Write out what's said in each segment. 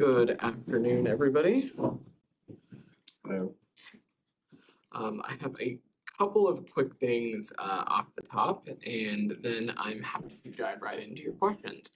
Good afternoon, everybody. Hello. I have a couple of quick things off the top, and then I'm happy to dive right into your questions.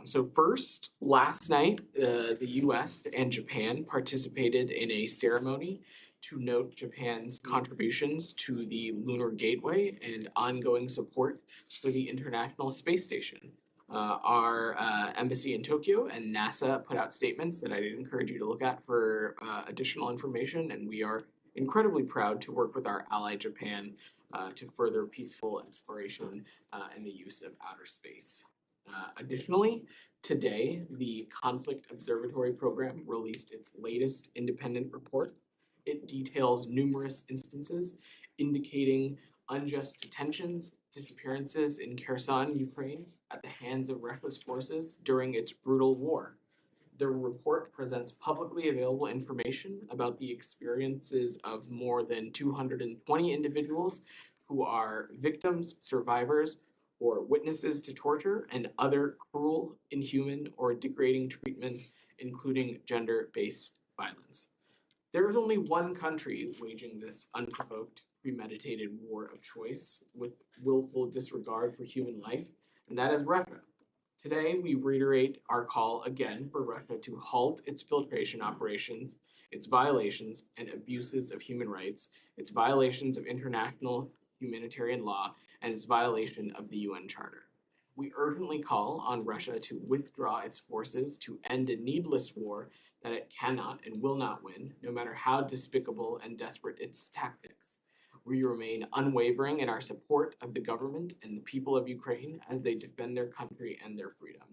So first, last night, the U.S. and Japan participated in a ceremony to note Japan's contributions to the Lunar Gateway and ongoing support for the International Space Station. Our embassy in Tokyo and NASA put out statements that I'd encourage you to look at for additional information, and we are incredibly proud to work with our ally Japan to further peaceful exploration and the use of outer space. Additionally, today, the Conflict Observatory Program released its latest independent report. It details numerous instances indicating unjust detentions, disappearances in Kherson, Ukraine, at the hands of Russia's forces during its brutal war. The report presents publicly available information about the experiences of more than 220 individuals who are victims, survivors, or witnesses to torture and other cruel, inhuman, or degrading treatment, including gender-based violence. There is only one country waging this unprovoked, premeditated war of choice with willful disregard for human life, and that is Russia. Today, we reiterate our call again for Russia to halt its filtration operations, its violations and abuses of human rights, its violations of international humanitarian law, and its violation of the UN Charter. We urgently call on Russia to withdraw its forces to end a needless war that it cannot and will not win, no matter how despicable and desperate its tactics. We remain unwavering in our support of the government and the people of Ukraine as they defend their country and their freedom.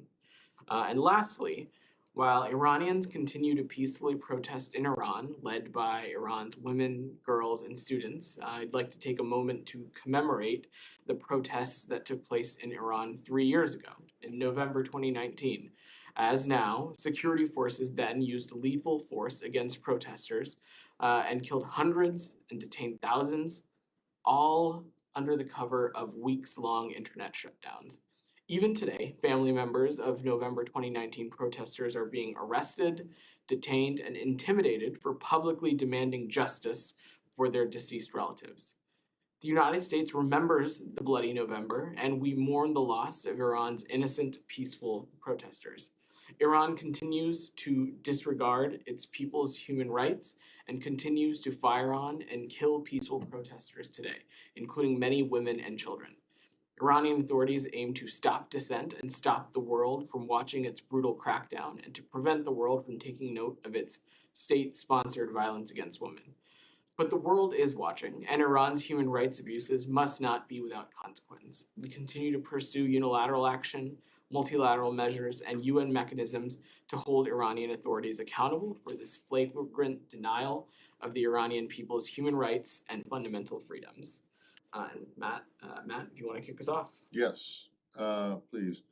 And lastly, while Iranians continue to peacefully protest in Iran, led by Iran's women, girls, and students, I'd like to take a moment to commemorate the protests that took place in Iran 3 years ago, in November 2019. As now, security forces then used lethal force against protesters and killed hundreds and detained thousands, all under the cover of weeks-long internet shutdowns. Even today, family members of November 2019 protesters are being arrested, detained, and intimidated for publicly demanding justice for their deceased relatives. The United States remembers the Bloody November, and we mourn the loss of Iran's innocent, peaceful protesters. Iran continues to disregard its people's human rights and continues to fire on and kill peaceful protesters today, including many women and children. Iranian authorities aim to stop dissent and stop the world from watching its brutal crackdown and to prevent the world from taking note of its state-sponsored violence against women. But the world is watching, and Iran's human rights abuses must not be without consequence. We continue to pursue unilateral action, multilateral measures, and UN mechanisms to hold Iranian authorities accountable for this flagrant denial of the Iranian people's human rights and fundamental freedoms. And Matt, if you want to kick us off. Yes, please.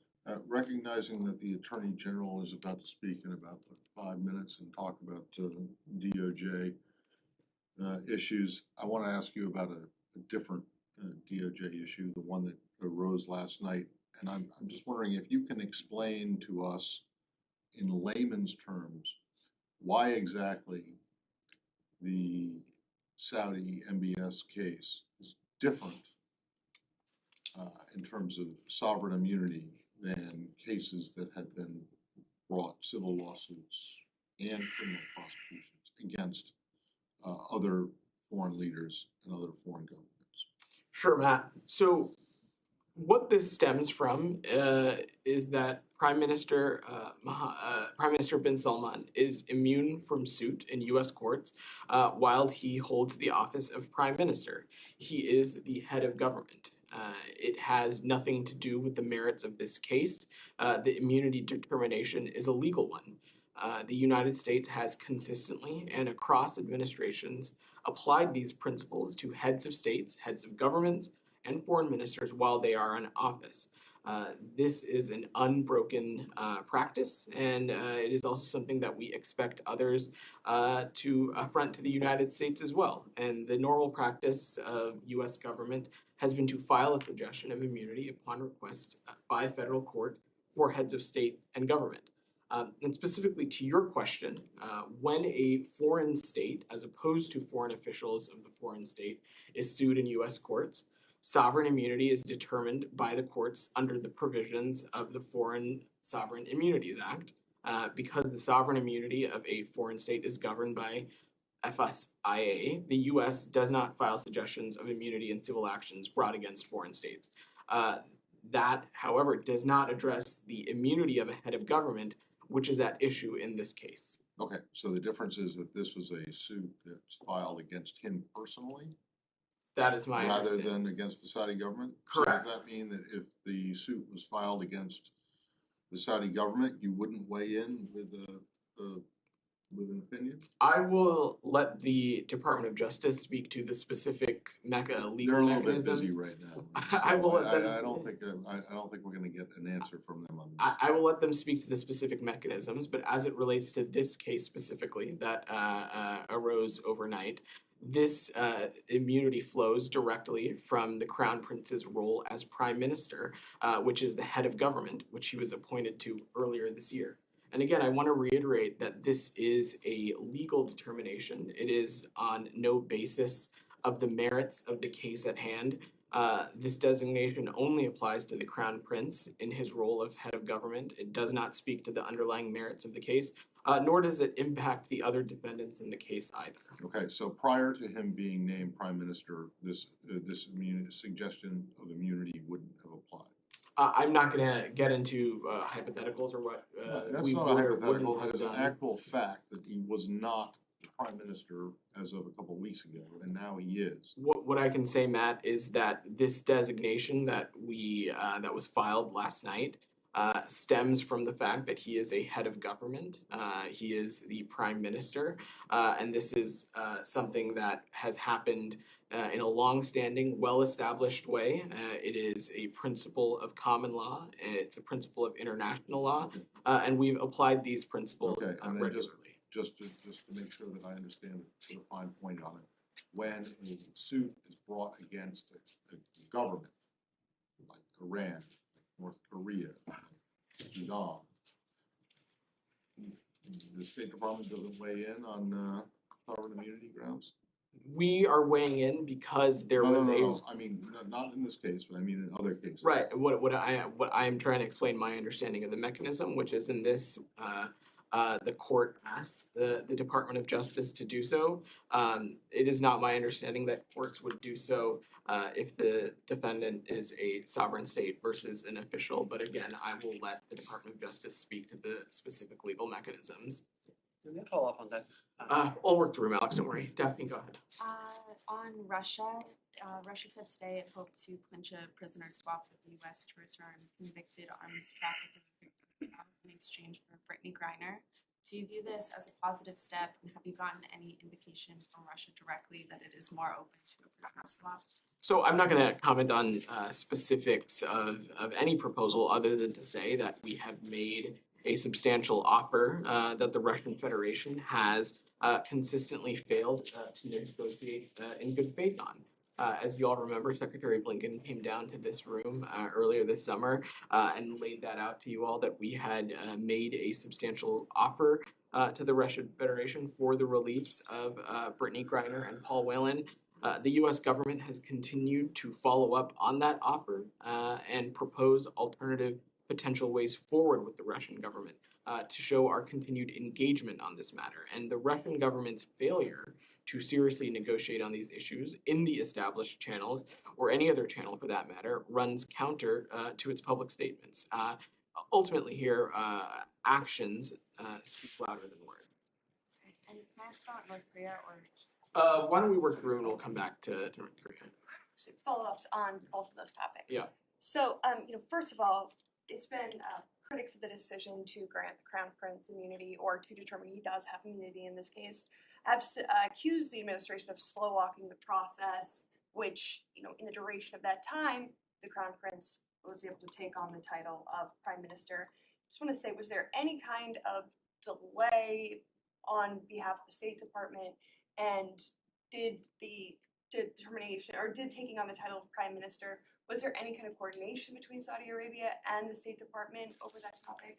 Recognizing that the Attorney General is about to speak in about 5 minutes and talk about DOJ issues, I want to ask you about a different DOJ issue, the one that arose last night. And I'm just wondering if you can explain to us in layman's terms why exactly the Saudi MBS case is different in terms of sovereign immunity than cases that have been brought, civil lawsuits and criminal prosecutions against other foreign leaders and other foreign governments. Sure, Matt. So what this stems from is that Prime Minister bin Salman is immune from suit in U.S. courts while he holds the office of Prime Minister. He is the head of government. It has nothing to do with the merits of this case. The immunity determination is a legal one. The United States has consistently and across administrations applied these principles to heads of states, heads of governments, and foreign ministers while they are in office. This is an unbroken practice, and it is also something that we expect others to affront to the United States as well. And the normal practice of U.S. government has been to file a suggestion of immunity upon request by federal court for heads of state and government. And specifically to your question, when a foreign state, as opposed to foreign officials of the foreign state, is sued in U.S. courts, sovereign immunity is determined by the courts under the provisions of the Foreign Sovereign Immunities Act, because the sovereign immunity of a foreign state is governed by FSIA. The U.S. does not file suggestions of immunity in civil actions brought against foreign states. That, however, does not address the immunity of a head of government, which is at issue in this case. Okay, so the difference is that this was a suit that's filed against him personally That is my rather understanding. than against the Saudi government? Correct. So does that mean that if the suit was filed against the Saudi government, you wouldn't weigh in with an opinion? I will let the Department of Justice speak to the specific They're legal a little bit mechanisms. busy right now. I will let them. I don't think we're going to get an answer from them on this. I will let them speak to the specific mechanisms, but as it relates to this case specifically that arose overnight, this immunity flows directly from the Crown Prince's role as Prime Minister, which is the head of government, which he was appointed to earlier this year. And again, I want to reiterate that this is a legal determination. It is on no basis of the merits of the case at hand. This designation only applies to the Crown Prince in his role of head of government. It does not speak to the underlying merits of the case, nor does it impact the other defendants in the case either. Okay, so prior to him being named Prime Minister, this suggestion of immunity wouldn't have applied. I'm not going to get into hypotheticals or what That's we not would a or hypothetical. wouldn't That have is an done. actual fact that he was not Prime Minister as of a couple of weeks ago, and now he is. What I can say, Matt, is that this designation that that was filed last night stems from the fact that he is a head of government. He is the Prime Minister, and this is something that has happened in a long-standing, well-established way. It is a principle of common law. It's a principle of international law, and we've applied these principles Okay, and then regularly. Just to make sure that I understand the fine point on it, when a suit is brought against a government, like Iran, North Korea, Sudan, the State Department doesn't weigh in on sovereign immunity grounds? We are weighing in because there was No. I mean, not in this case, but I mean in other cases. Right. What I am trying to explain my understanding of the mechanism, which is in this, the court asked the Department of Justice to do so. It is not my understanding that courts would do so if the defendant is a sovereign state versus an official. But again, I will let the Department of Justice speak to the specific legal mechanisms. Let me follow up on that. I'll work through them, Alex. Don't worry. Daphne, go ahead. On Russia, Russia said today it hoped to clinch a prisoner swap with the U.S. to return convicted arms trafficking victims in exchange for Brittany Griner. Do you view this as a positive step, and have you gotten any indication from Russia directly that it is more open to a prisoner swap? So I'm not going to comment on specifics of any proposal other than to say that we have made a substantial offer that the Russian Federation has consistently failed to negotiate in good faith on. As you all remember, Secretary Blinken came down to this room earlier this summer and laid that out to you all that we had made a substantial offer to the Russian Federation for the release of Brittany Griner and Paul Whelan. The U.S. government has continued to follow up on that offer and propose alternative potential ways forward with the Russian government to show our continued engagement on this matter. And the Russian government's failure to seriously negotiate on these issues in the established channels, or any other channel for that matter, runs counter to its public statements. Ultimately here, actions speak louder than words. And can I ask about North Korea or? Why don't we work through and we'll come back to North Korea. Follow-ups on both of those topics. Yeah. So, first of all, it's been critics of the decision to grant the Crown Prince immunity, or to determine he does have immunity in this case, have accused the administration of slow-walking the process, which, in the duration of that time, the Crown Prince was able to take on the title of Prime Minister. Just want to say, was there any kind of delay on behalf of the State Department, and did the determination, or did taking on the title of Prime Minister, was there any kind of coordination between Saudi Arabia and the State Department over that topic?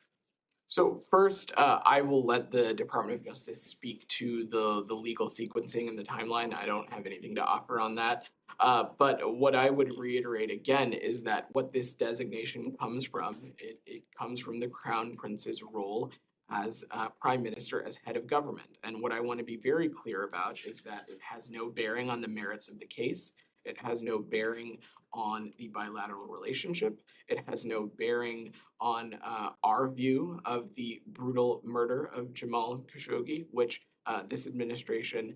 So first, I will let the Department of Justice speak to the legal sequencing and the timeline. I don't have anything to offer on that. But what I would reiterate again is that what this designation comes from, it comes from the Crown Prince's role as Prime Minister, as head of government. And what I want to be very clear about is that it has no bearing on the merits of the case. It has no bearing on the bilateral relationship. It has no bearing on our view of the brutal murder of Jamal Khashoggi, which this administration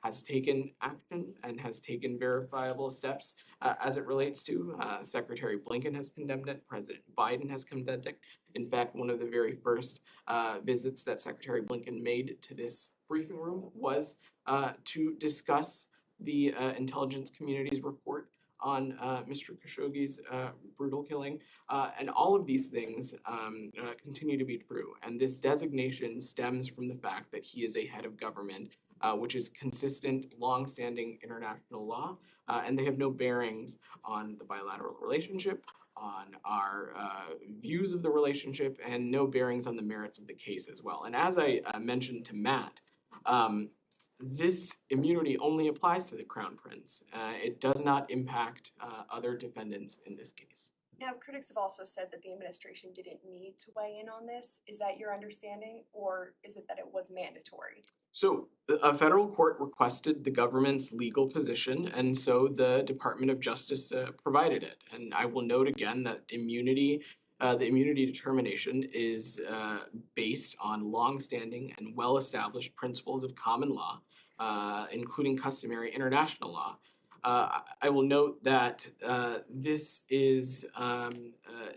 has taken action and has taken verifiable steps as it relates to. Secretary Blinken has condemned it. President Biden has condemned it. In fact, one of the very first visits that Secretary Blinken made to this briefing room was to discuss the intelligence community's report on Mr. Khashoggi's brutal killing. And all of these things continue to be true. And this designation stems from the fact that he is a head of government, which is consistent, long-standing international law, and they have no bearings on the bilateral relationship, on our views of the relationship, and no bearings on the merits of the case as well. And as I mentioned to Matt, this immunity only applies to the Crown Prince. It does not impact other defendants in this case. Now, critics have also said that the administration didn't need to weigh in on this. Is that your understanding, or is it that it was mandatory? So a federal court requested the government's legal position, and so the Department of Justice provided it. And I will note again that immunity, the immunity determination is based on longstanding and well-established principles of common law, including customary international law. I will note that this is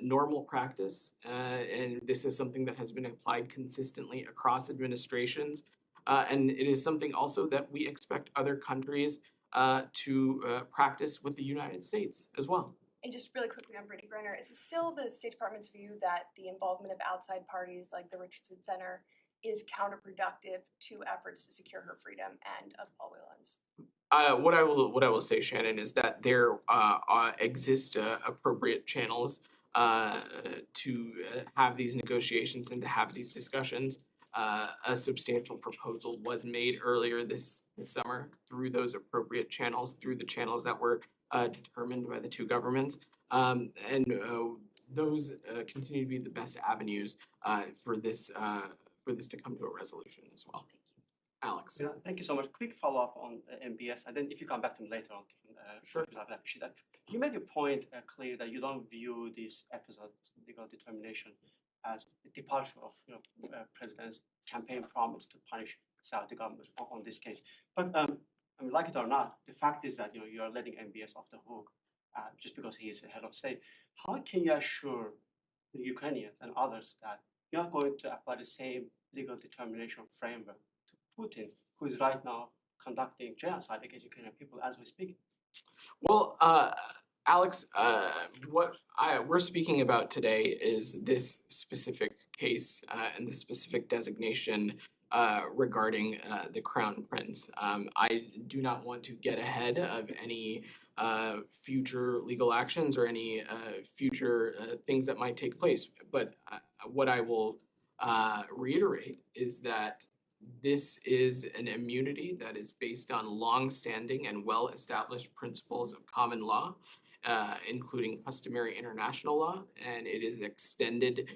normal practice, and this is something that has been applied consistently across administrations. And it is something also that we expect other countries to practice with the United States as well. And just really quickly on Brittany Griner, is it still the State Department's view that the involvement of outside parties like the Richardson Center is counterproductive to efforts to secure her freedom and of Paul Whelan's? What I will say, Shannon, is that there exist appropriate channels to have these negotiations and to have these discussions. A substantial proposal was made earlier this summer through those appropriate channels, through the channels that were determined by the two governments, and those continue to be the best avenues for this to come to a resolution as well. Alex. Yeah, thank you so much. Quick follow-up on MBS, and then if you come back to me later on, Sure. I'd appreciate that. You made your point clear that you don't view this episode, legal determination, as a departure of President's campaign promise to punish Saudi government on this case. But I mean, like it or not, the fact is that you are letting MBS off the hook just because he is the head of state. How can you assure the Ukrainians and others that you're not going to apply the same legal determination framework to Putin, who is right now conducting genocide against Ukrainian people as we speak? Well, Alex, what we're speaking about today is this specific case and the specific designation regarding the Crown Prince. I do not want to get ahead of any future legal actions or any future things that might take place. But what I will reiterate is that this is an immunity that is based on long-standing and well-established principles of common law, including customary international law, and it is extended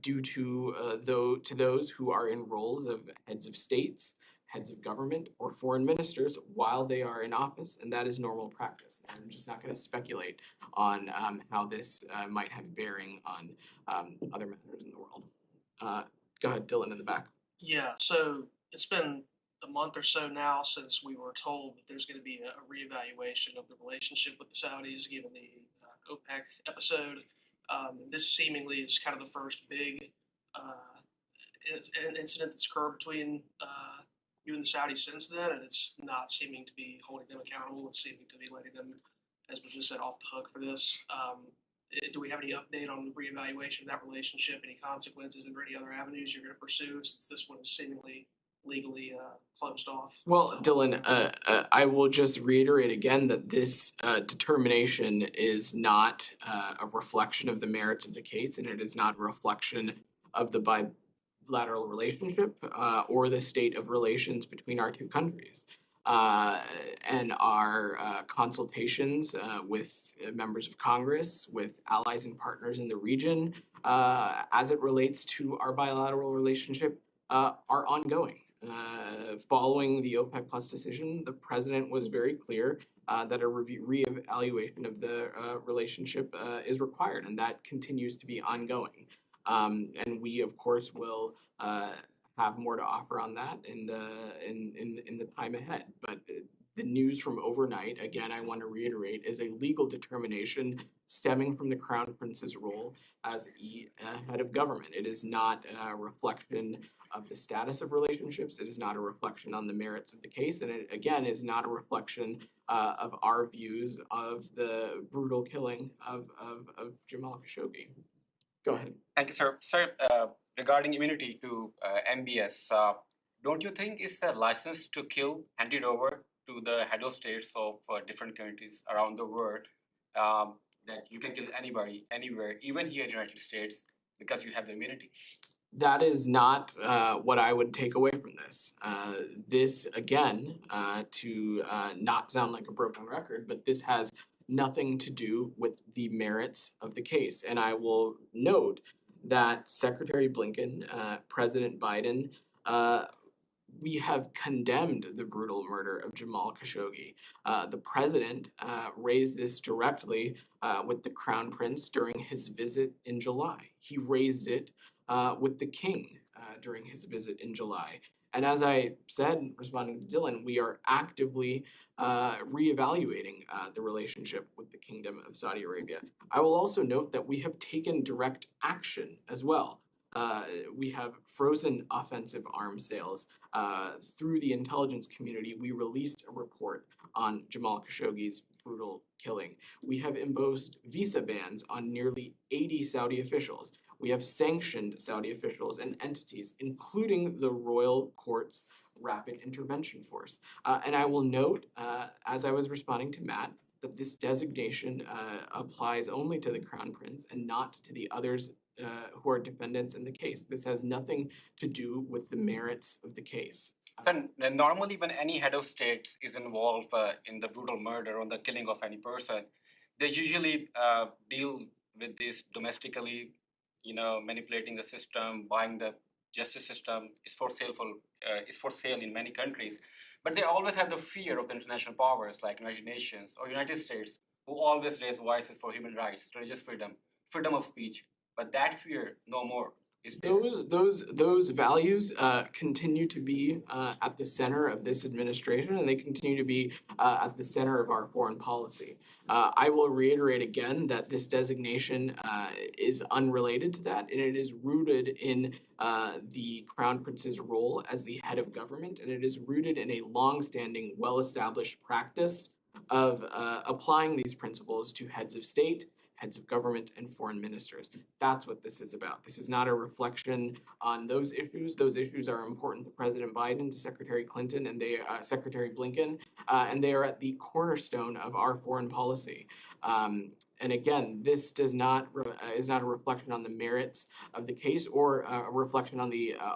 due to those who are in roles of heads of states, heads of government, or foreign ministers while they are in office, and that is normal practice. I'm just not going to speculate on how this might have bearing on other matters in the world. Go ahead, Dylan, in the back. Yeah, so it's been a month or so now since we were told that there's going to be a reevaluation of the relationship with the Saudis, given the OPEC episode. This seemingly is kind of the first big incident that's occurred between you and the Saudis since then, and it's not seeming to be holding them accountable. It's seeming to be letting them, as was just said, off the hook for this. Do we have any update on the reevaluation of that relationship? Any consequences? Are there any other avenues you're going to pursue since this one is seemingly legally closed off? Well, Dylan, I will just reiterate again that this determination is not a reflection of the merits of the case, and it is not a reflection of the bilateral relationship or the state of relations between our two countries. And our consultations with members of Congress, with allies and partners in the region, as it relates to our bilateral relationship, are ongoing. Following the OPEC Plus decision, the president was very clear that a reevaluation of the relationship is required, and that continues to be ongoing. And we, of course, will have more to offer on that in the time ahead. But the news from overnight, again, I want to reiterate, is a legal determination stemming from the Crown Prince's role as head of government. It is not a reflection of the status of relationships. It is not a reflection on the merits of the case. And it, again, is not a reflection of our views of the brutal killing of Jamal Khashoggi. Go ahead. Thank you, sir. Sir, regarding immunity to MBS, don't you think it's a license to kill handed over to the head of states of different countries around the world, that you can kill anybody, anywhere, even here in the United States, because you have the immunity? That is not what I would take away from this. This, again, to not sound like a broken record, but this has nothing to do with the merits of the case. And I will note that Secretary Blinken, President Biden, we have condemned the brutal murder of Jamal Khashoggi. The president raised this directly with the Crown Prince during his visit in July. He raised it with the king during his visit in July. And as I said, responding to Dylan, we are actively reevaluating the relationship with the Kingdom of Saudi Arabia. I will also note that we have taken direct action as well. We have frozen offensive arms sales. Through the intelligence community, we released a report on Jamal Khashoggi's brutal killing. We have imposed visa bans on nearly 80 Saudi officials. We have sanctioned Saudi officials and entities, including the Royal Court's Rapid Intervention Force. And I will note, as I was responding to Matt, that this designation applies only to the Crown Prince and not to the others who are defendants in the case. This has nothing to do with the merits of the case. Then normally when any head of states is involved in the brutal murder or the killing of any person, they usually deal with this domestically, manipulating the system, buying the justice system. Is for sale in many countries. But they always have the fear of the international powers like United Nations or United States, who always raise voices for human rights, religious freedom, freedom of speech. But that fear no more is there. Those values continue to be at the center of this administration, and they continue to be at the center of our foreign policy. I will reiterate again that this designation is unrelated to that, and it is rooted in the Crown Prince's role as the head of government, and it is rooted in a long-standing, well-established practice of applying these principles to heads of state, heads of government, and foreign ministers. That's what this is about. This is not a reflection on those issues. Those issues are important to President Biden, to Secretary Clinton, and Secretary Blinken, and they are at the cornerstone of our foreign policy. And again, this is not a reflection on the merits of the case or a reflection on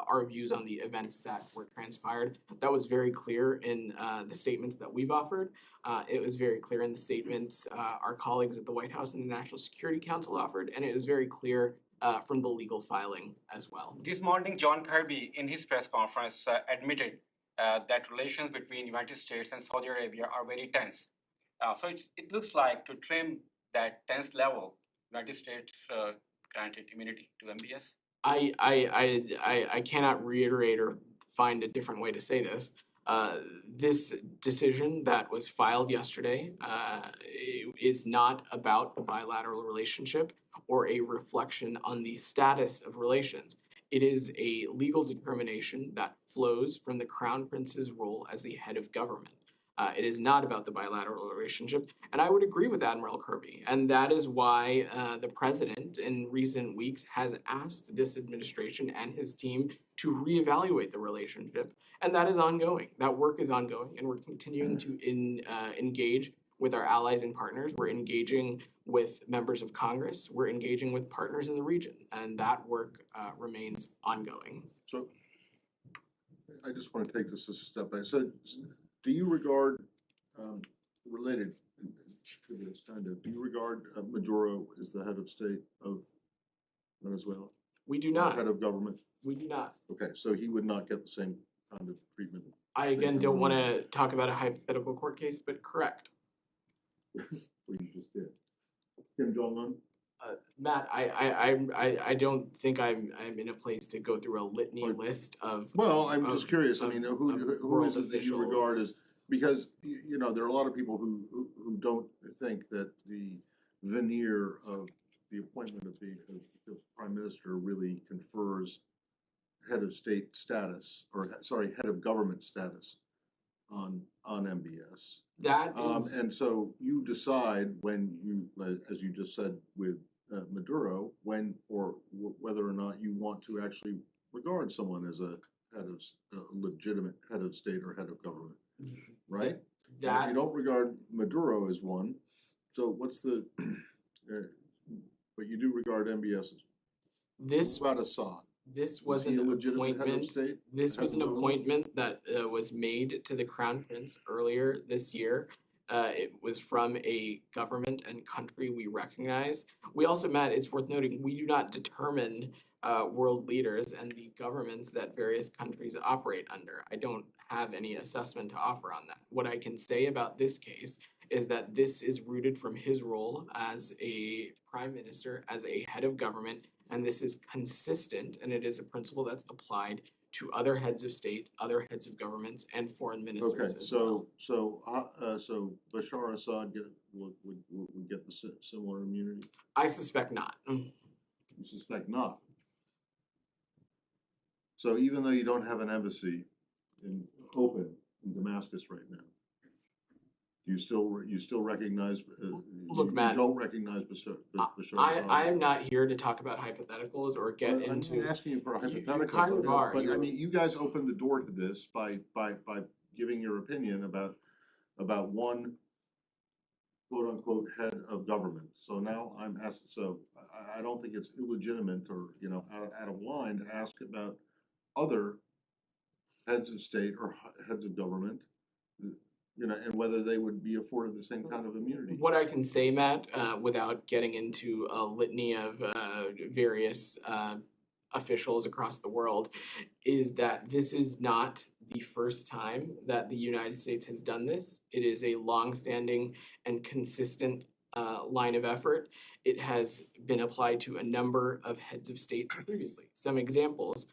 our views on the events that were transpired. That was very clear in the statements that we've offered. It was very clear in the statements our colleagues at the White House and the National Security Council offered, and it was very clear from the legal filing as well. This morning, John Kirby, in his press conference, admitted that relations between United States and Saudi Arabia are very tense. So it looks like to trim that tense level, United States granted immunity to MBS. I cannot reiterate or find a different way to say this. This decision that was filed yesterday is not about the bilateral relationship or a reflection on the status of relations. It is a legal determination that flows from the Crown Prince's role as the head of government. It is not about the bilateral relationship, and I would agree with Admiral Kirby, and that is why the president in recent weeks has asked this administration and his team to reevaluate the relationship, and that is ongoing. That work is ongoing, and we're continuing to engage with our allies and partners. We're engaging with members of Congress. We're engaging with partners in the region, and that work remains ongoing. So I just want to take this a step back. So do you regard, related to this kind of, do you regard Maduro as the head of state of Venezuela? We do Or not. head of government? We do not. Okay, so he would not get the same kind of treatment. I again don't want to talk about a hypothetical court case, but correct. What you just did. Kim Jong-un? Matt, I don't think I'm in a place to go through a litany Or- list of. Well, I'm of- just curious. I of- mean, of who world is it that you officials. regard as, because, you know, there are a lot of people who don't think that the veneer of the appointment of the prime minister really confers head of state status, or sorry, head of government status on MBS. That is. And so you decide when you, as you just said with Maduro, when or whether or not you want to actually regard someone as a head of a legitimate head of state or head of government, right? And if That you don't regard Maduro as one, so what's the? But you do regard MBS as. this What about Assad? this Was was he an a legitimate head of appointment. state? This was an Head of government? appointment that was made to the crown prince earlier this year. It was from a government and country we recognize. We also, Matt, it's worth noting, we do not determine world leaders and the governments that various countries operate under. I don't have any assessment to offer on that. What I can say about this case is that this is rooted from his role as a prime minister, as a head of government, and this is consistent, and it is a principle that's applied to other heads of state, other heads of governments, and foreign ministers Okay, as well. so Bashar Assad would get the similar immunity? I suspect not. You suspect not. So even though you don't have an embassy open in Damascus right now, you still recognize, Look, you Matt, don't recognize Bashar I Assad? am not here to talk about hypotheticals or get I'm into. not asking you for a you hypothetical, kind of are. but I You're- mean, you guys opened the door to this by giving your opinion about one quote unquote head of government. So now I'm asked, so I don't think it's illegitimate or, you know, out of line to ask about other heads of state or heads of government, you know, and whether they would be afforded the same kind of immunity. What I can say, Matt, without getting into a litany of various officials across the world, is that this is not the first time that the United States has done this. It is a long-standing and consistent line of effort. It has been applied to a number of heads of state previously. Some examples,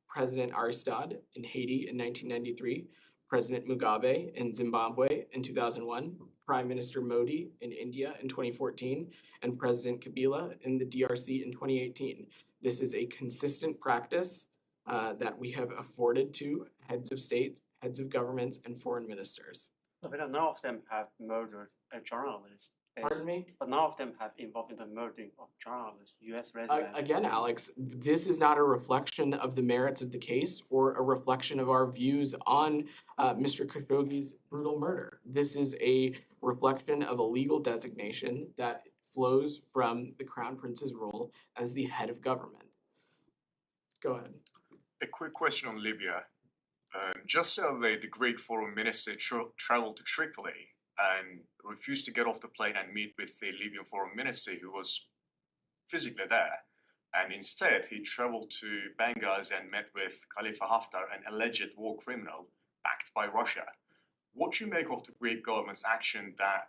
President Aristide in Haiti in 1993, President Mugabe in Zimbabwe in 2001, Prime Minister Modi in India in 2014, and President Kabila in the DRC in 2018. This is a consistent practice that we have afforded to heads of states, heads of governments, and foreign ministers. But none of them have murdered a journalist. Pardon me? But none of them have involved in the murdering of journalists, U.S. residents. Again, Alex, this is not a reflection of the merits of the case or a reflection of our views on Mr. Khashoggi's brutal murder. This is a reflection of a legal designation that flows from the Crown Prince's role as the head of government. Go ahead. A quick question on Libya. Just the other day, the Greek foreign minister traveled to Tripoli and refused to get off the plane and meet with the Libyan foreign minister who was physically there. And instead, he traveled to Benghazi and met with Khalifa Haftar, an alleged war criminal backed by Russia. What do you make of the Greek government's action that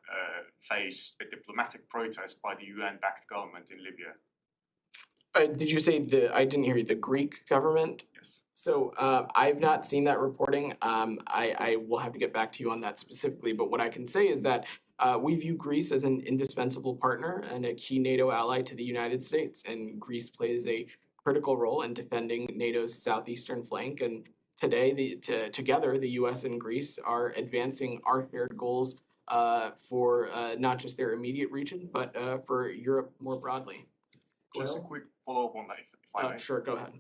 faced a diplomatic protest by the UN-backed government in Libya? Did you say I didn't hear you, the Greek government? Yes. So I've not seen that reporting. I will have to get back to you on that specifically. But what I can say is that we view Greece as an indispensable partner and a key NATO ally to the United States. And Greece plays a critical role in defending NATO's southeastern flank. And today, together, the U.S. and Greece are advancing our shared goals for not just their immediate region, but for Europe more broadly. Just a quick follow-up on that, if I may. Sure, go ahead.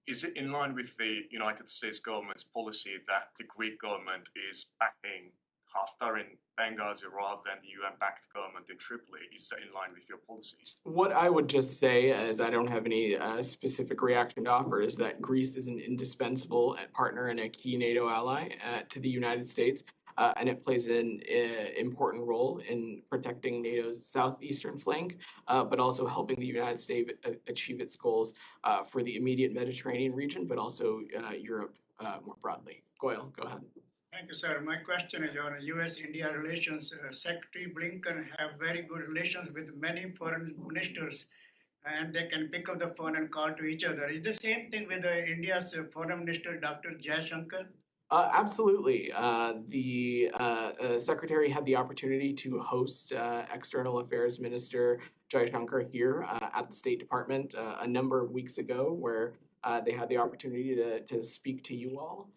Is it in line with the United States government's policy that the Greek government is backing Haftar in Benghazi rather than the UN-backed government in Tripoli? Is that in line with your policies? What I would just say, as I don't have any specific reaction to offer, is that Greece is an indispensable partner and a key NATO ally to the United States, and it plays an important role in protecting NATO's southeastern flank, but also helping the United States achieve its goals for the immediate Mediterranean region, but also Europe more broadly. Goyle, go ahead. Thank you, sir. My question is on U.S.-India relations. Secretary Blinken have very good relations with many foreign ministers, and they can pick up the phone and call to each other. Is the same thing with India's foreign minister, Dr. Jaishankar? Absolutely. The secretary had the opportunity to host External Affairs Minister Jaishankar here at the State Department a number of weeks ago, where they had the opportunity to speak to you all.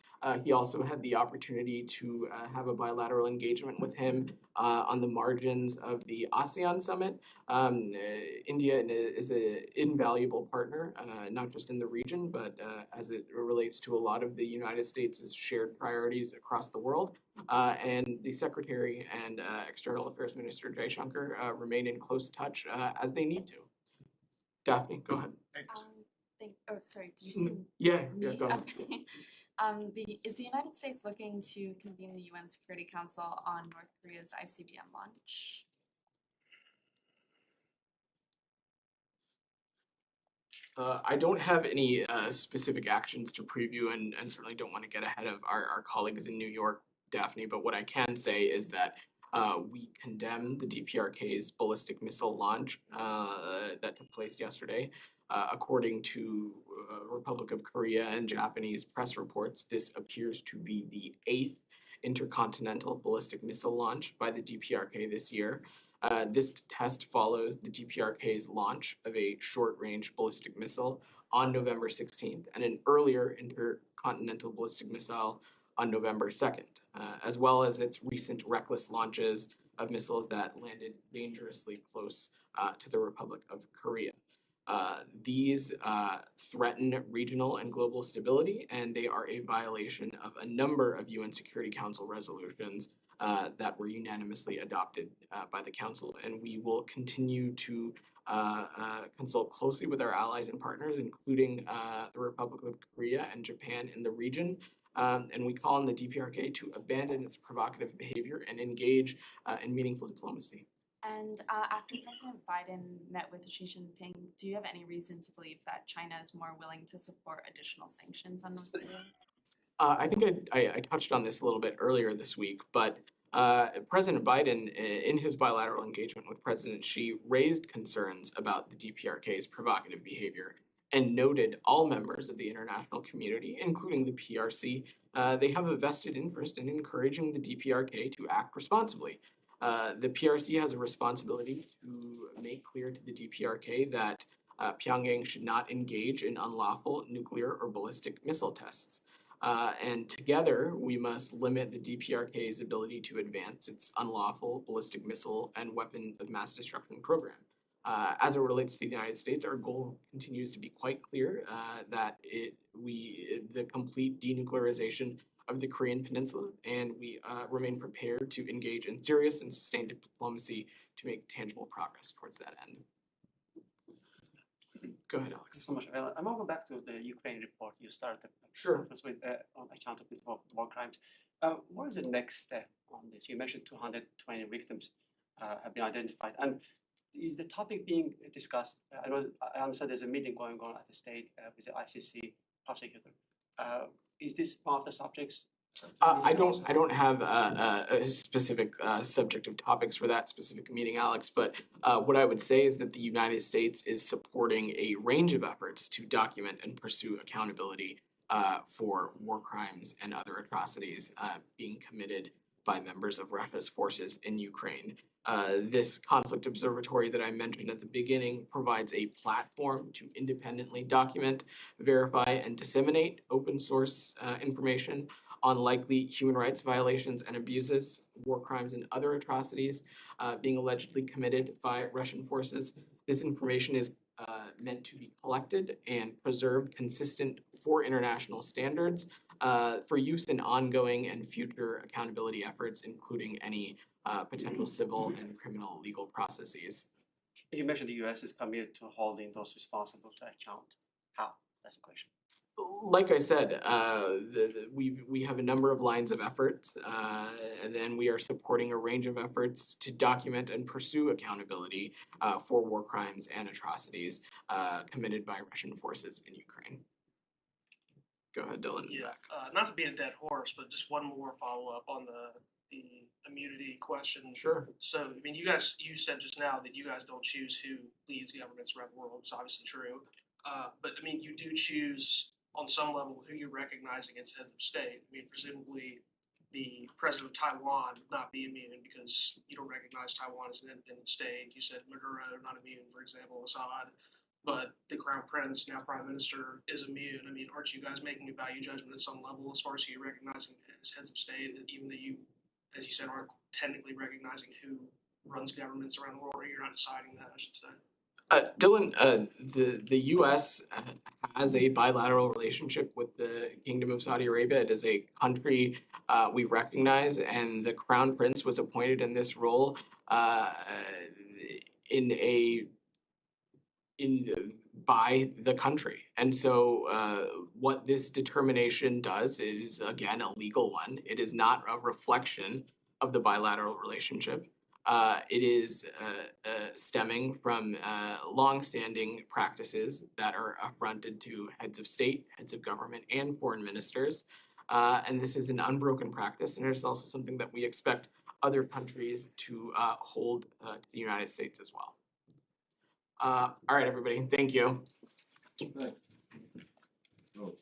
He also had the opportunity to have a bilateral engagement with him on the margins of the ASEAN summit. India is an invaluable partner, not just in the region, but as it relates to a lot of the United States' shared priorities across the world. And the Secretary and External Affairs Minister Jaishankar remain in close touch as they need to. Daphne, go ahead. Sorry, did you say? Yeah, go ahead. Okay. Is the United States looking to convene the UN Security Council on North Korea's ICBM launch? I don't have any specific actions to preview and certainly don't want to get ahead of our colleagues in New York, Daphne, but what I can say is that we condemn the DPRK's ballistic missile launch that took place yesterday. According to Republic of Korea and Japanese press reports, this appears to be the 8th intercontinental ballistic missile launch by the DPRK this year. This test follows the DPRK's launch of a short-range ballistic missile on November 16th and an earlier intercontinental ballistic missile on November 2nd, as well as its recent reckless launches of missiles that landed dangerously close to the Republic of Korea. These threaten regional and global stability, and they are a violation of a number of UN Security Council resolutions that were unanimously adopted by the Council. And we will continue to consult closely with our allies and partners, including the Republic of Korea and Japan in the region. And we call on the DPRK to abandon its provocative behavior and engage in meaningful diplomacy. And after President Biden met with Xi Jinping, do you have any reason to believe that China is more willing to support additional sanctions on North Korea? I think I touched on this a little bit earlier this week, but President Biden, in his bilateral engagement with President Xi, raised concerns about the DPRK's provocative behavior and noted all members of the international community, including the PRC, they have a vested interest in encouraging the DPRK to act responsibly. The PRC has a responsibility to make clear to the DPRK that Pyongyang should not engage in unlawful nuclear or ballistic missile tests. And together, we must limit the DPRK's ability to advance its unlawful ballistic missile and weapons of mass destruction program. As it relates to the United States, our goal continues to be quite clear that the complete denuclearization of the Korean Peninsula, and we remain prepared to engage in serious and sustained diplomacy to make tangible progress towards that end. Go ahead, Alex. Thanks so much. I'm going to go back to the Ukraine report. You started Sure. with on accountability for war crimes. What is the next step on this? You mentioned 220 victims have been identified, and is the topic being discussed? I understand there's a meeting going on at the state with the ICC prosecutor. Is this one of the subjects? I don't have a specific subject of topics for that specific meeting, Alex, but what I would say is that the United States is supporting a range of efforts to document and pursue accountability for war crimes and other atrocities being committed by members of Russia's forces in Ukraine. This conflict observatory that I mentioned at the beginning provides a platform to independently document, verify, and disseminate open source information on likely human rights violations and abuses, war crimes, and other atrocities being allegedly committed by Russian forces. This information is meant to be collected and preserved consistent for international standards for use in ongoing and future accountability efforts, including any potential civil and criminal legal processes. You mentioned the U.S. is committed to holding those responsible to account. How? That's the question. Like I said, we have a number of lines of efforts, and then we are supporting a range of efforts to document and pursue accountability for war crimes and atrocities committed by Russian forces in Ukraine. Go ahead, Dylan. Yeah, not to be a dead horse, but just one more follow up on the immunity question. Sure. So, I mean, you said just now that you guys don't choose who leads governments around the world. It's obviously true. But I mean, you do choose on some level who you're recognizing as heads of state. I mean, presumably the president of Taiwan would not be immune because you don't recognize Taiwan as an independent state. You said Maduro not immune, for example, Assad. But the crown prince, now prime minister, is immune. I mean, aren't you guys making a value judgment at some level as far as who you're recognizing as heads of state, even though you, as you said, aren't technically recognizing who runs governments around the world, or you're not deciding that, I should say? Dylan, the U.S. has a bilateral relationship with the Kingdom of Saudi Arabia. It is a country we recognize, and the Crown Prince was appointed in this role by the country. And so what this determination does is, again, a legal one. It is not a reflection of the bilateral relationship. It is stemming from longstanding practices that are affronted to heads of state, heads of government, and foreign ministers. And this is an unbroken practice, and it is also something that we expect other countries to hold to the United States as well. All right, everybody. Thank you. Thanks. Oh.